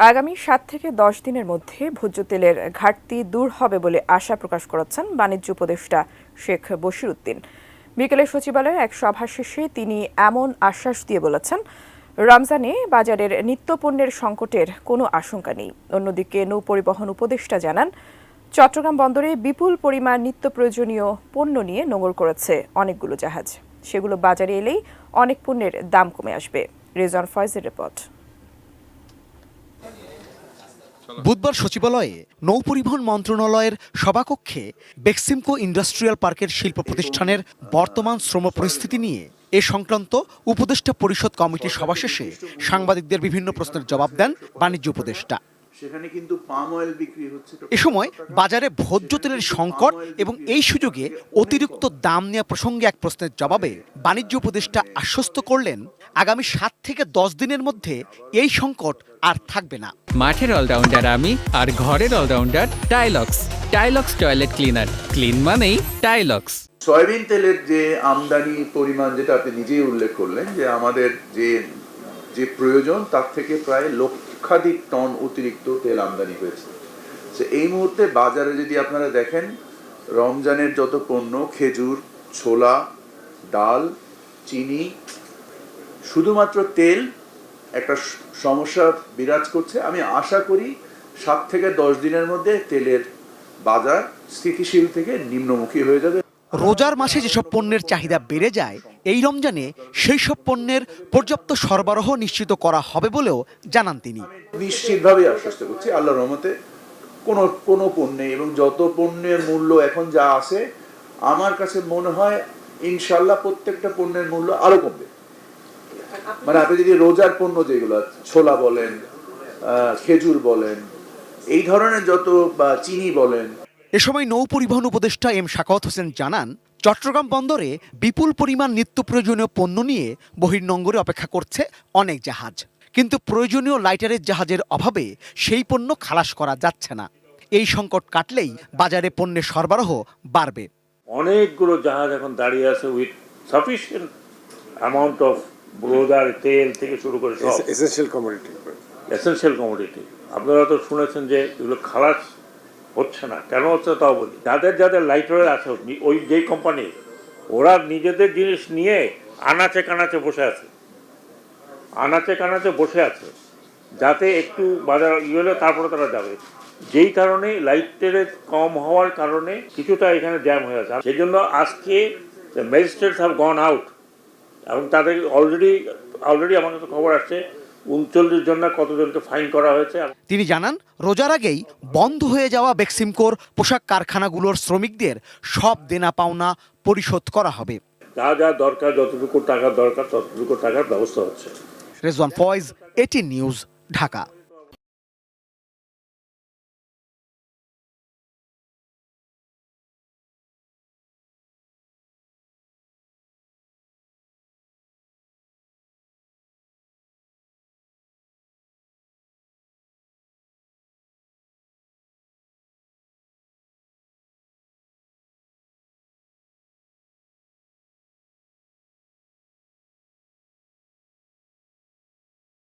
আগামী ৭ থেকে ১০ দিনের মধ্যে ভোজ্য তেলের ঘাটতি দূর হবে বলে আশা প্রকাশ করেছেন বাণিজ্য উপদেষ্টা শেখ বশির উদ্দিন। বিকেলে সচিবালয়ে এক সভা শেষে তিনি এমন আশ্বাস দিয়ে বলেছেন, রমজানে বাজারের নিত্যপণ্যের সংকটের কোনো আশঙ্কা নেই। অন্যদিকে নৌ পরিবহন উপদেষ্টা জানান, চট্টগ্রাম বন্দরে বিপুল পরিমাণ নিত্য প্রয়োজনীয় পণ্য নিয়ে নোঙর করেছে অনেকগুলো জাহাজ। সেগুলো বাজারে এলেই অনেক পণ্যের দাম কমে আসবে। রেজওয়ান ফয়েজের রিপোর্ট। বুধবার সচিবালয়ে নৌ পরিবহন মন্ত্রণালয়ের সভাকক্ষে বেক্সিমকো ইন্ডাস্ট্রিয়াল পার্কের শিল্প প্রতিষ্ঠানের বর্তমান শ্রম পরিস্থিতি নিয়ে এ সংক্রান্ত উপদেষ্টা পরিষদ কমিটির সভা শেষে সাংবাদিকদের বিভিন্ন প্রশ্নের জবাব দেন বাণিজ্য উপদেষ্টা। সেখানে কিন্তু পাম অয়েল বিক্রি হচ্ছে। এ সময় বাজারে ভোজ্য তেলের সংকট এবং এই সুযোগে অতিরিক্ত দাম নেওয়া প্রসঙ্গে এক প্রশ্নের জবাবে বাণিজ্য উপদেষ্টা আশ্বস্ত করলেন, আগামী ৭ থেকে ১০ দিনের মধ্যে এই সংকট আর থাকবে না। মাঠের অলরাউন্ডার আমি, আর ঘরের all rounder Taylox. Taylox toilet cleaner, clean মানেই টাইলক্স। সয়াবিন তেলের যে আমদানি পরিমাণ, যেটা আপনি নিজেই উল্লেখ করলেন, যে আমাদের যে প্রয়োজন তার থেকে প্রায় লক্ষাধিক টন অতিরিক্ত তেল আমদানি হয়েছে। এই মুহূর্তে বাজারে যদি আপনারা দেখেন, রমজানের যত পণ্য, খেজুর, ছোলা, ডাল, চিনি, শুধুমাত্র তেল একটা সমস্যা বিরাজ করছে। আমি আশা করি ৭ থেকে ১০ দিনের মধ্যে তেলের বাজার স্থিতিশীল থেকে নিম্নমুখী হয়ে যাবে। রোজার মাসে যেসব পণ্যের চাহিদা বেড়ে যায়, এই রমজানে সেই সব পণ্যের পর্যাপ্ত সরবরাহ নিশ্চিত করা হবে বলেও জানান তিনি। নিশ্চিতভাবে আশ্বস্ত করছি, আল্লাহর রহমতে কোনো পণ্যে এবং যত পণ্যের মূল্য এখন যা আছে, আমার কাছে মনে হয় ইনশাল্লাহ প্রত্যেকটা পণ্যের মূল্য আরো কমবে। মানে আপনি যদি রোজার পণ্য যেগুলো, ছোলা বলেন, খেজুর বলেন, এই ধরনের যত, বা চিনি বলেন। এ সময় নৌ পরিবহন উপদেষ্টা এম শাখাওয়াত হোসেন জানান, চট্টগ্রাম বন্দরে বিপুল পরিমাণ নিত্য প্রয়োজনীয় পণ্য নিয়ে বহির্নোঙরে অপেক্ষা করছে অনেক জাহাজ, কিন্তু প্রয়োজনীয় লাইটারের জাহাজের অভাবে সেই পণ্য খালাস করা যাচ্ছে না। এই সংকট কাটলেই বাজারে পণ্যের সরবরাহ বাড়বে। অনেকগুলো জাহাজ এখন দাঁড়িয়ে আছে উইথ সাফিসিয়েন্ট অ্যামাউন্ট অফ রোজার তেল থেকে শুরু করে সব এসেনশিয়াল কমোডিটি। আপনারা তো শুনেছেন যে এগুলো খালাস হচ্ছে না, কেন হচ্ছে তাও বলি। যাদের লাইটার আছে, ওই যেই কোম্পানি, ওরা নিজেদের জিনিস নিয়ে আনাচে কানাচে বসে আছে, যাতে একটু বাজার হলে তারপরে তারা যাবে। যেই কারণে লাইটারে কম হওয়ার কারণে কিছুটা এখানে জ্যাম হয়ে আছে। সেই জন্য আজকে ম্যাজিস্ট্রেটস হ্যাভ গন আউট, এবং তাদের অলরেডি আমার কাছে খবর আসছে ৩৯ জন না কতজনকে ফাইন করা হয়েছে। তিনি জানান, রোজার আগেই বন্ধ হয়ে যাওয়া বেক্সিমকোর পোশাক কারখানাগুলোর শ্রমিকদের সব দেনা পাওনা পরিশোধ করা হবে। যা দরকার, যতটুকু টাকা দরকার ততটুকু টাকার ব্যবস্থা হচ্ছে। রেজওয়ান ফয়েজ, এটি নিউজ, ঢাকা।